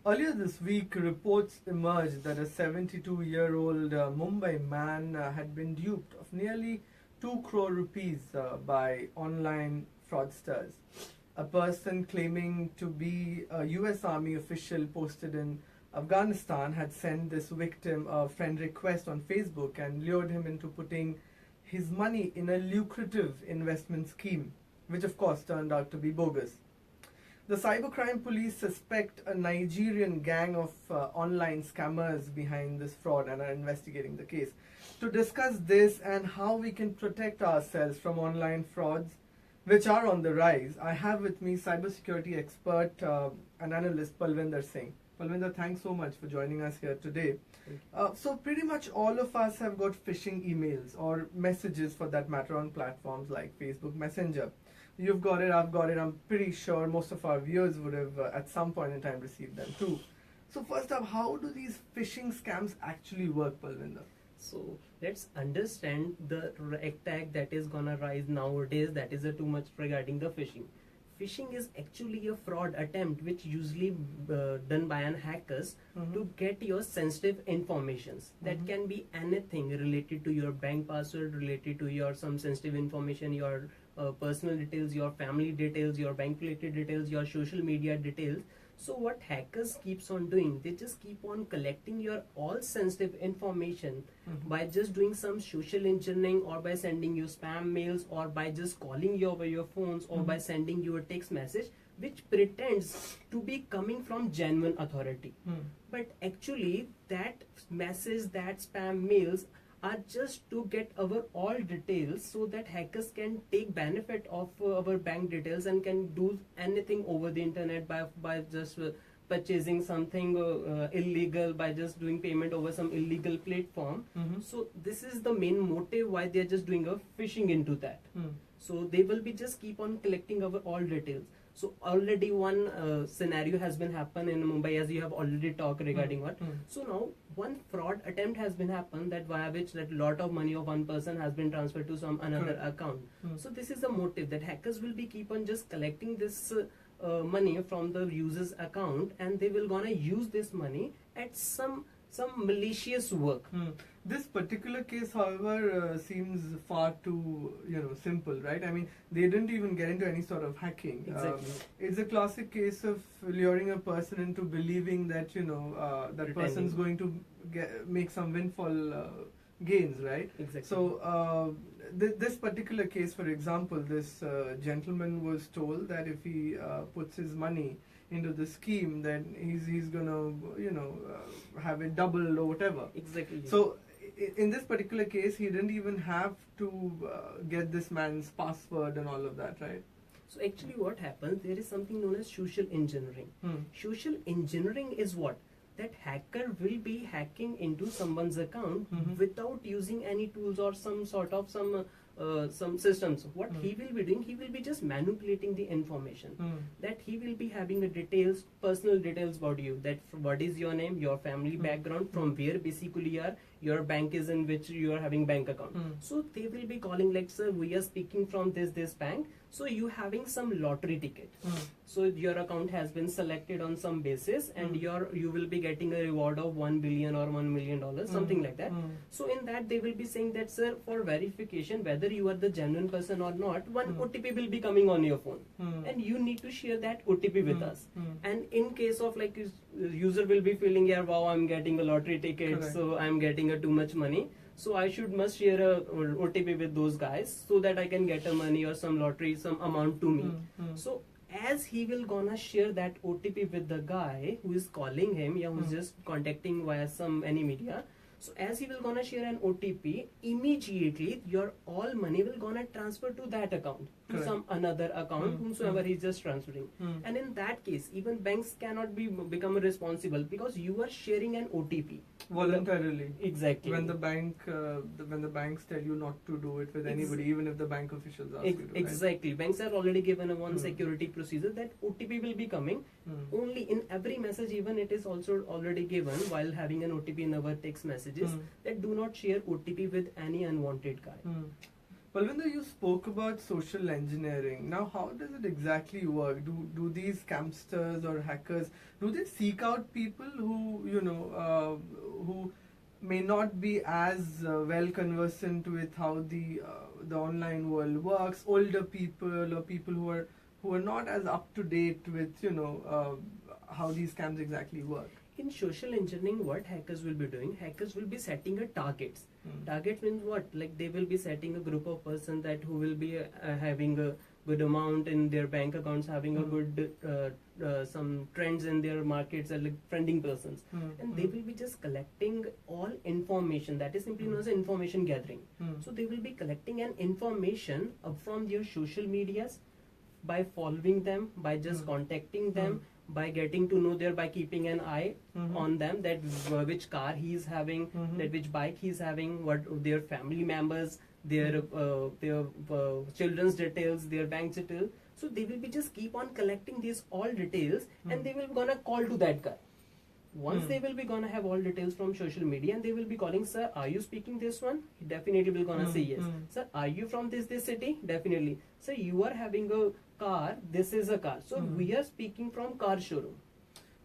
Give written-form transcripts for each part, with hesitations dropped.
Earlier this week, reports emerged that a 72-year-old Mumbai man had been duped of nearly 2 crore rupees by online fraudsters. A person claiming to be a US Army official posted in Afghanistan had sent this victim a friend request on Facebook and lured him into putting his money in a lucrative investment scheme, which of course turned out to be bogus. The cybercrime police suspect a Nigerian gang of online scammers behind this fraud and are investigating the case. To discuss this and how we can protect ourselves from online frauds, which are on the rise, I have with me cybersecurity expert and analyst Palvinder Singh. Palvinder, thanks so much for joining us here today. So pretty much all of us have got phishing emails or messages for that matter on platforms like Facebook Messenger. You've got it, I've got it. I'm pretty sure most of our viewers would have at some point in time received them too. So first up, how do these phishing scams actually work, Palvinder? So let's understand the attack that is gonna rise nowadays. That is too much regarding the phishing. Phishing is actually a fraud attempt which usually done by an hackers to get your sensitive informations. That can be anything related to your bank password, related to your some sensitive information, your personal details, your family details, your bank related details, your social media details. So what hackers keeps on doing, they just keep on collecting your all sensitive information by just doing some social engineering, or by sending you spam mails, or by just calling you over your phones, or by sending you a text message which pretends to be coming from genuine authority. But actually that message, that spam mails are just to get our all details so that hackers can take benefit of our bank details and can do anything over the internet by just purchasing something illegal, by just doing payment over some illegal platform. So this is the main motive why they are just doing a phishing into that. So they will be just keep on collecting our all details. So already one scenario has been happened in Mumbai, as you have already talked regarding what. So now one fraud attempt has been happened, that via which that lot of money of one person has been transferred to some another account. So this is the motive, that hackers will be keep on just collecting this money from the user's account, and they will gonna use this money at some malicious work. This particular case, however, seems far too simple, right? I mean, they didn't even get into any sort of hacking. Exactly. It's a classic case of luring a person into believing that that person's going to make some windfall gains, right? Exactly. So this particular case, for example, this gentleman was told that if he puts his money into the scheme, then he's gonna have it doubled or whatever. Exactly. So in this particular case, he didn't even have to get this man's password and all of that, right? So actually what happens, there is something known as social engineering. Social engineering is what? That hacker will be hacking into someone's account without using any tools or some sort of some systems. What he will be doing, he will be just manipulating the information. That he will be having the details, personal details about you, that what is your name, your family background, from where basically you are, your bank is in which you are having bank account. So they will be calling like, sir, we are speaking from this bank, so you having some lottery ticket. So your account has been selected on some basis, and you will be getting a reward of 1 billion or $1 million, something like that. So in that they will be saying that, sir, for verification whether you are the genuine person or not, one OTP will be coming on your phone, and you need to share that OTP with us. And in case of like user will be feeling, yeah, wow, I'm getting a lottery ticket, so I'm getting too much money, so I must share a OTP with those guys so that I can get a money or some lottery, some amount to me. So as he will gonna share that OTP with the guy who is calling him, who's just contacting via any media. So as he will gonna share an OTP, immediately your all money will gonna transfer to that account, to some another account, whomsoever he's just transferring. And in that case, even banks cannot become responsible, because you are sharing an OTP voluntarily. Exactly. When the banks tell you not to do it with anybody, even if the bank officials ask you to. Exactly. Right? Banks are already given a one security procedure that OTP will be coming. Only in every message, even it is also already given while having an OTP in our text messages, that do not share OTP with any unwanted guy. Palvinder, you spoke about social engineering. Now, how does it exactly work? Do these scamsters or hackers, do they seek out people who may not be as well conversant with how the online world works, older people or people who are not as up to date with how these scams exactly work? In social engineering, what hackers will be doing, hackers will be setting a targets. Target means what? Like they will be setting a group of persons that who will be having a good amount in their bank accounts, having a good some trends in their markets, like trending persons, and they will be just collecting all information that is simply known as information gathering. So they will be collecting an information from their social medias by following them, by just contacting them, by getting to know by keeping an eye on them, that which car he is having, that which bike he is having, what their family members, their children's details, their bank details. So they will be just keep on collecting these all details, and they will gonna call to that guy. Once they will be gonna have all details from social media, and they will be calling, sir, are you speaking this one? He definitely will gonna say yes. Sir, are you from this city? Definitely. Sir, you are having a car, this is a car. So we are speaking from car showroom.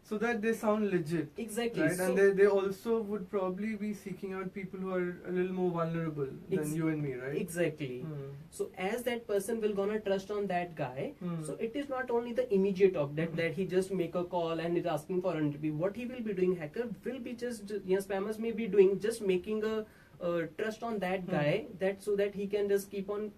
So that they sound legit. Exactly. Right? So And they also would probably be seeking out people who are a little more vulnerable than you and me, right? Exactly. So as that person will gonna trust on that guy, so it is not only the immediate talk that he just make a call and is asking for an interview. What he will be doing, hacker will be just, spammers may be doing, just making a trust on that guy, that so that he can just keep on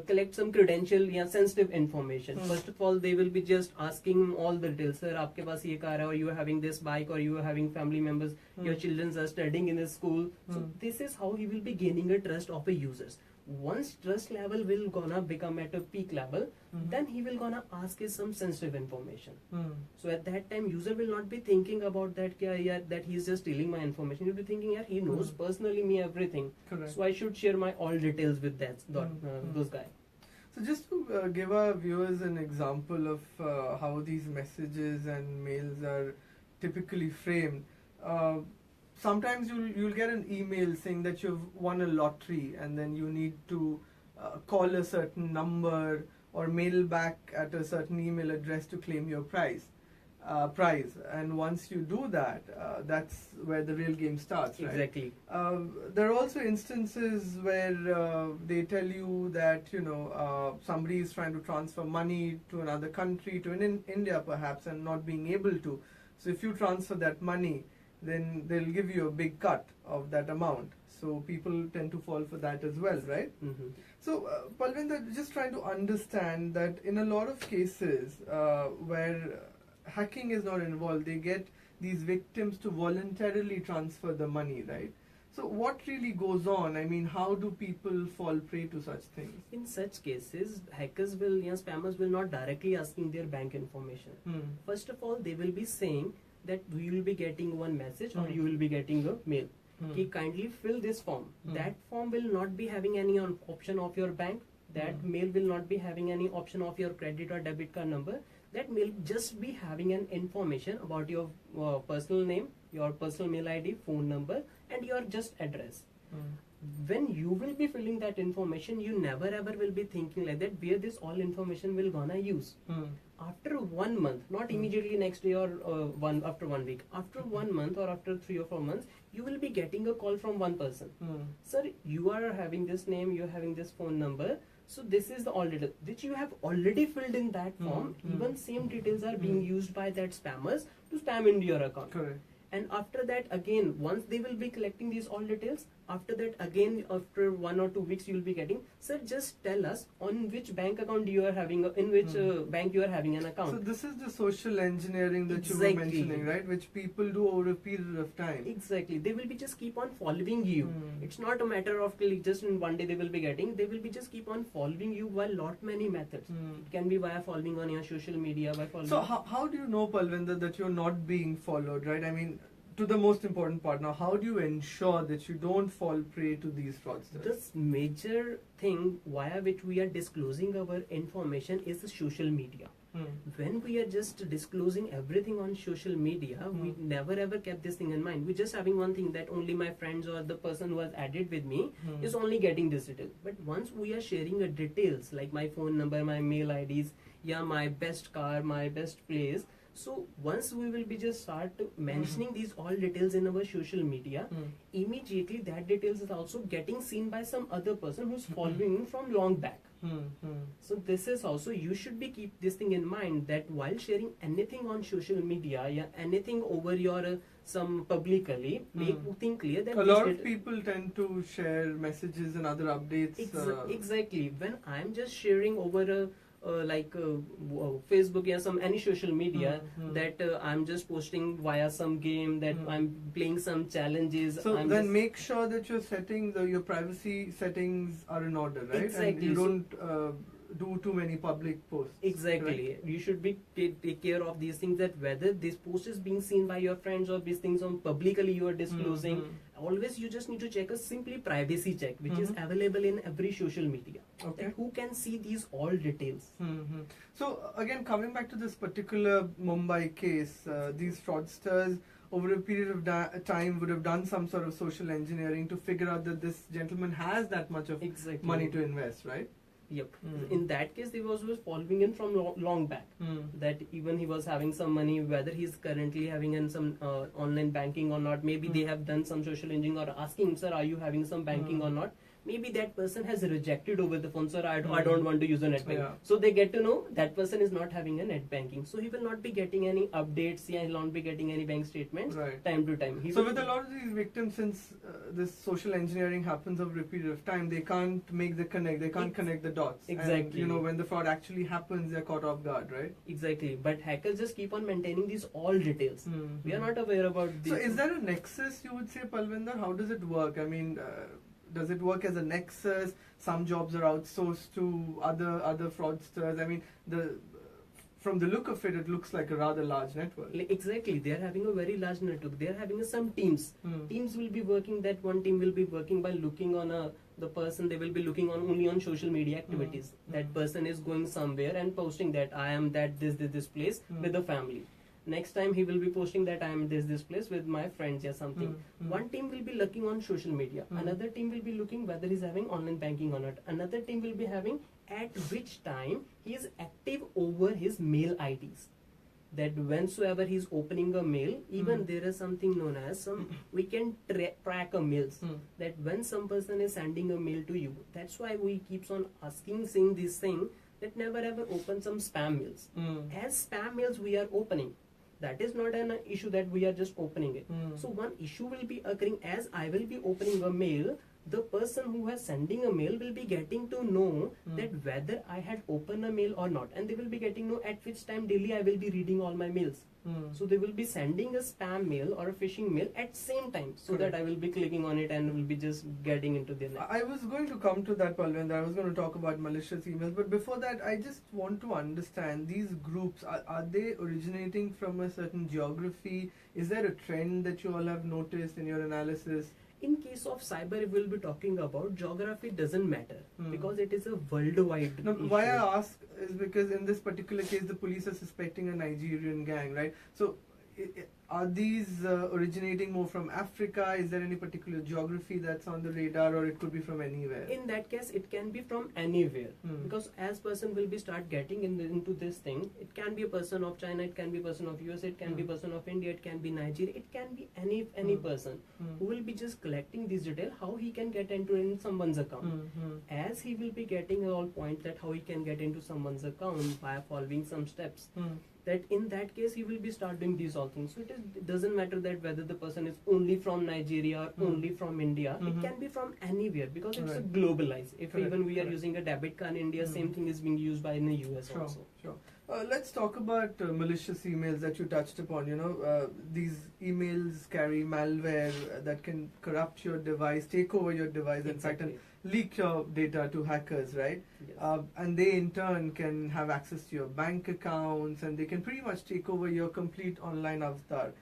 collect some credential, sensitive information. First of all, they will be just asking all the details. Sir, आपके पास ये car है, or you are having this bike, or you are having family members, your children are studying in this school. So this is how he will be gaining a trust of a users. Once trust level will gonna become at a peak level, then he will gonna ask us some sensitive information. So at that time, user will not be thinking about that that he is just stealing my information. He'll be thinking, he knows personally me everything. Correct. So I should share my all details with those guys. So just to give our viewers an example of how these messages and mails are typically framed, sometimes you'll get an email saying that you've won a lottery, and then you need to call a certain number or mail back at a certain email address to claim your prize. And once you do that, that's where the real game starts, right? Exactly. There are also instances where they tell you that somebody is trying to transfer money to another country, to India perhaps, and not being able to. So if you transfer that money, then they'll give you a big cut of that amount. So people tend to fall for that as well, right? So, Palvinder, just trying to understand that in a lot of cases where hacking is not involved, they get these victims to voluntarily transfer the money, right? So what really goes on? I mean, how do people fall prey to such things? In such cases, hackers will, spammers will not directly asking their bank information. First of all, they will be saying that you will be getting one message or you will be getting a mail. Kindly fill this form. That form will not be having any option of your bank. That mail will not be having any option of your credit or debit card number. That mail just be having an information about your personal name, your personal mail ID, phone number, and your just address. When you will be filling that information, you never ever will be thinking like that where this all information will gonna use. After 1 month, not immediately next day or after 1 week, after 1 month or after 3 or 4 months, you will be getting a call from one person. Sir, you are having this name, you are having this phone number. So this is the all details which you have already filled in that form. Even same details are being used by that spammers to spam into your account. Correct. And after that, again, once they will be collecting these all details, after that, again, after 1 or 2 weeks, you will be getting, sir, just tell us on which bank account you are having, in which bank you are having an account. So this is the social engineering that you were mentioning, right? Which people do over a period of time. Exactly. They will be just keep on following you. It's not a matter of just in one day they will be getting. They will be just keep on following you by lot many methods. It can be via following on your social media, by following. So how do you know, Palvinder, that you're not being followed, right? I mean, to the most important part now, how do you ensure that you don't fall prey to these fraudsters? This major thing via which we are disclosing our information is the social media. When we are just disclosing everything on social media, we never ever kept this thing in mind. We're just having one thing, that only my friends or the person who has added with me is only getting this detail. But once we are sharing details like my phone number, my mail IDs, yeah, my best car, my best place. So once we will be just start mentioning these all details in our social media, immediately that details is also getting seen by some other person who's following from long back. So this is also, you should be keep this thing in mind, that while sharing anything on social media, yeah, anything over your some publicly, make thing clear that a lot of people tend to share messages and other updates. Exactly. When I'm just sharing over a Facebook, yeah, some any social media, that I'm just posting via some game, that I'm playing some challenges. So then make sure that your settings or your privacy settings are in order, right? Exactly. And you don't do too many public posts. Exactly. Correct? You should be take care of these things, that whether this post is being seen by your friends or these things on publicly you are disclosing. Always you just need to check a simply privacy check, which is available in every social media. Okay. That who can see these all details. So again, coming back to this particular Mumbai case, these fraudsters over a period of time would have done some sort of social engineering to figure out that this gentleman has that much of money to invest, right? Yep. In that case, he was following in from long back. That even he was having some money, whether he's currently having in some online banking or not. Maybe they have done some social engineering or asking him, sir, are you having some banking or not? Maybe that person has rejected over the phone, sir, I don't want to use a net banking. So they get to know that person is not having a net banking. So he will not be getting any updates, he will not be getting any bank statements time to time. So with a lot of these victims, since this social engineering happens over a period of time, they can't make the connect, they can't connect the dots. Exactly. And, when the fraud actually happens, they're caught off guard, right? Exactly. But hackers just keep on maintaining these all details. We are not aware about this. So is there a nexus, you would say, Palvinder? How does it work? I mean, does it work as a nexus? Some jobs are outsourced to other fraudsters. I mean, from the look of it, it looks like a rather large network. Exactly. They are having a very large network. They are having some teams. Teams will be working, that one team will be working by looking on the person. They will be looking on only on social media activities. That person is going somewhere and posting that I am this place with the family. Next time he will be posting that I am this place with my friends or something. One team will be looking on social media. Another team will be looking whether he's having online banking or not. Another team will be having at which time he is active over his mail IDs. That whensoever he's opening a mail, even there is something known as we can track a mails. That when some person is sending a mail to you, that's why we keeps on saying this thing, that never ever open some spam mails. As spam mails we are opening, that is not an issue that we are just opening it. So one issue will be occurring as I will be opening a mail. The person who is sending a mail will be getting to know that whether I had opened a mail or not, and they will be getting to know at which time daily I will be reading all my mails. So they will be sending a spam mail or a phishing mail at same time, so that I will be clicking on it and will be just getting into the net. I was going to come to that, Palvinder. I was going to talk about malicious emails, but before that, I just want to understand these groups. Are they originating from a certain geography? Is there a trend that you all have noticed in your analysis? In case of cyber, if we'll be talking about, geography doesn't matter because it is a worldwide issue. Why I ask is because in this particular case, the police are suspecting a Nigerian gang, right? So are these originating more from Africa? Is there any particular geography that's on the radar, or it could be from anywhere? In that case, it can be from anywhere, because as person will be start getting into this thing, it can be a person of China, it can be a person of US, it can be a person of India, it can be Nigeria, it can be any person who will be just collecting this detail, how he can get into in someone's account. As he will be getting all points that how he can get into someone's account by following some steps. That in that case he will be start doing these all things. So it doesn't matter that whether the person is only from Nigeria or only from India. It can be from anywhere, because it's a globalized. If even we are using a debit card in India, same thing is being used by in the US also. Sure. Let's talk about malicious emails that you touched upon. These emails carry malware that can corrupt your device, take over your device, in fact, and leak your data to hackers, right? Yes. And they in turn can have access to your bank accounts, and they can pretty much take over your complete online avatar.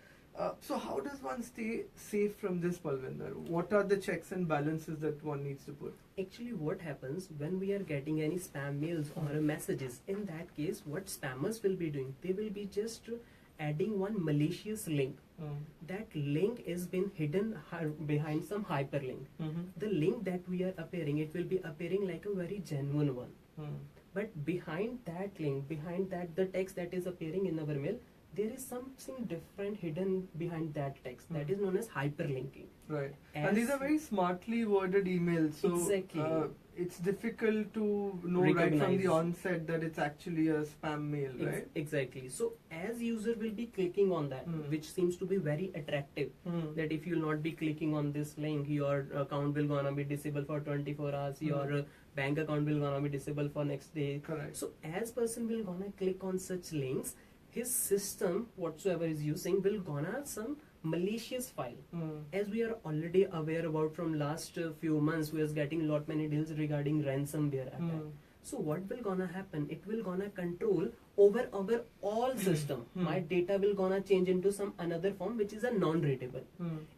So how does one stay safe from this, Palvinder? What are the checks and balances that one needs to put? Actually, what happens when we are getting any spam mails or messages? In that case, what spammers will be doing? They will be just adding one malicious link. That link is been hidden behind some hyperlink. The link that we are appearing, it will be appearing like a very genuine one. But behind that link, behind that the text that is appearing in our mail, there is something different hidden behind that text. That is known as hyperlinking. Right. And these are very smartly worded emails. So exactly. It's difficult to know right from the onset that it's actually a spam mail, right? Exactly. So as user will be clicking on that, which seems to be very attractive, that if you'll not be clicking on this link, your account will gonna be disabled for 24 hours, your bank account will gonna be disabled for next day. Correct. So as person will gonna click on such links, his system whatsoever is using will gonna some malicious file. As we are already aware about from last few months, we are getting lot many deals regarding ransomware attack. So what will gonna happen? It will gonna control over our all system. My data will gonna change into some another form which is a non-readable.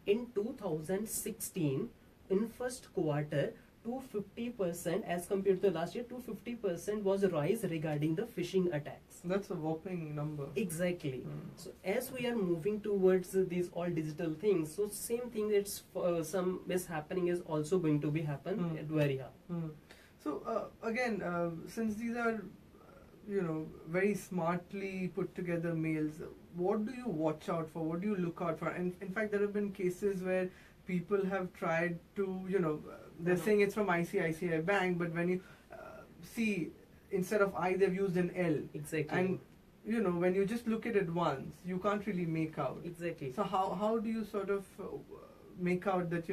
In 2016, in first quarter, 250% as compared to last year, 250% was a rise regarding the phishing attacks. That's a whopping number. Exactly. So as we are moving towards these all digital things, so same thing, it's some mishappening is also going to be happen at very high. So again, since these are very smartly put together mails, what do you watch out for? What do you look out for? And in fact, there have been cases where people have tried to, they're saying it's from ICICI Bank, but when you see, instead of I, they've used an L. Exactly. And, when you just look at it once, you can't really make out. Exactly. So how do you sort of make out that,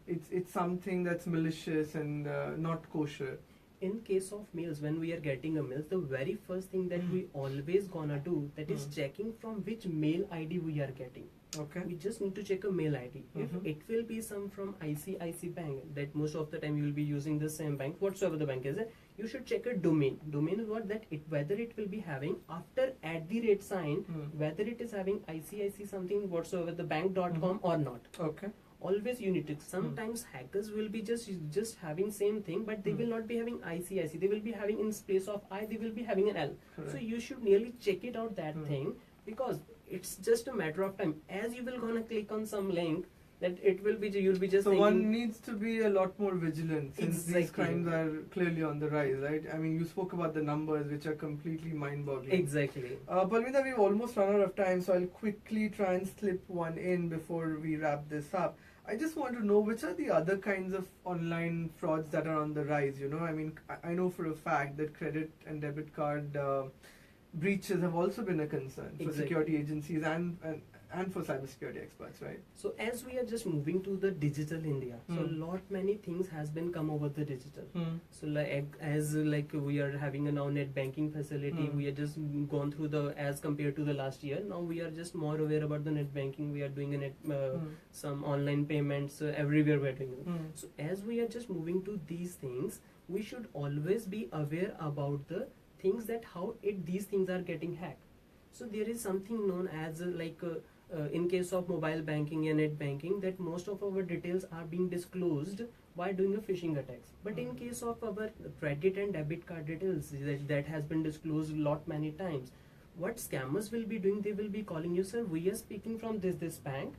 it's something that's malicious and not kosher? In case of mails, when we are getting a mail, the very first thing that we always gonna do, that is checking from which mail ID we are getting. Okay. We just need to check a mail ID. If it will be some from ICICI Bank, that most of the time you will be using the same bank, whatsoever the bank is, you should check a domain. Domain is what that whether it will be having after @ sign, whether it is having ICICI something whatsoever the bank.com or not. Okay. Always you need to. Sometimes hackers will be just having same thing, but they will not be having ICICI. They will be having in place of I, they will be having an L. Correct. So you should nearly check it out that thing, because it's just a matter of time. As you will gonna click on some link, that it will be you'll be just. So thinking, one needs to be a lot more vigilant since these crimes are clearly on the rise, right? I mean, you spoke about the numbers, which are completely mind-boggling. Exactly. Palvinda, we've almost run out of time, so I'll quickly try and slip one in before we wrap this up. I just want to know which are the other kinds of online frauds that are on the rise. I mean, I know for a fact that credit and debit card breaches have also been a concern for security agencies and for cybersecurity experts, right? So as we are just moving to the digital India, so lot many things has been come over the digital. So like we are having a now net banking facility, we are just gone through as compared to the last year. Now we are just more aware about the net banking. We are doing a net some online payments everywhere we are doing it. So as we are just moving to these things, we should always be aware about the things that how these things are getting hacked. So there is something known as in case of mobile banking and net banking, that most of our details are being disclosed while doing a phishing attacks. But in case of our credit and debit card details, that has been disclosed lot many times. What scammers will be doing, they will be calling you, sir, we are speaking from this bank.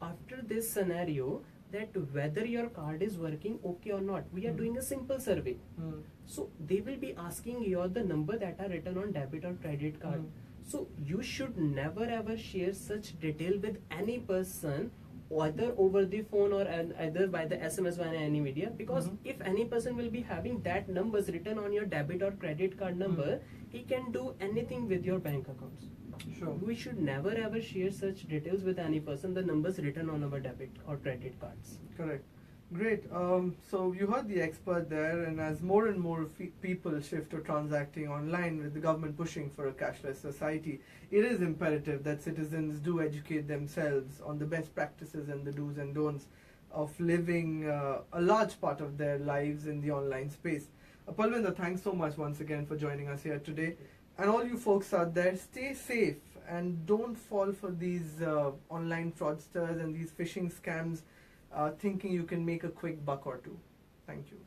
After this scenario, that whether your card is working okay or not, we are doing a simple survey. So they will be asking you the number that are written on debit or credit card. So you should never ever share such detail with any person, either over the phone or either by the SMS or any media, because if any person will be having that numbers written on your debit or credit card number, he can do anything with your bank accounts. Sure. We should never ever share such details with any person, the numbers written on our debit or credit cards. Correct. Great. So you heard the expert there, and as more and more people shift to transacting online with the government pushing for a cashless society, it is imperative that citizens do educate themselves on the best practices and the do's and don'ts of living a large part of their lives in the online space. Palvinder, thanks so much once again for joining us here today. And all you folks out there, stay safe and don't fall for these online fraudsters and these phishing scams thinking you can make a quick buck or two. Thank you.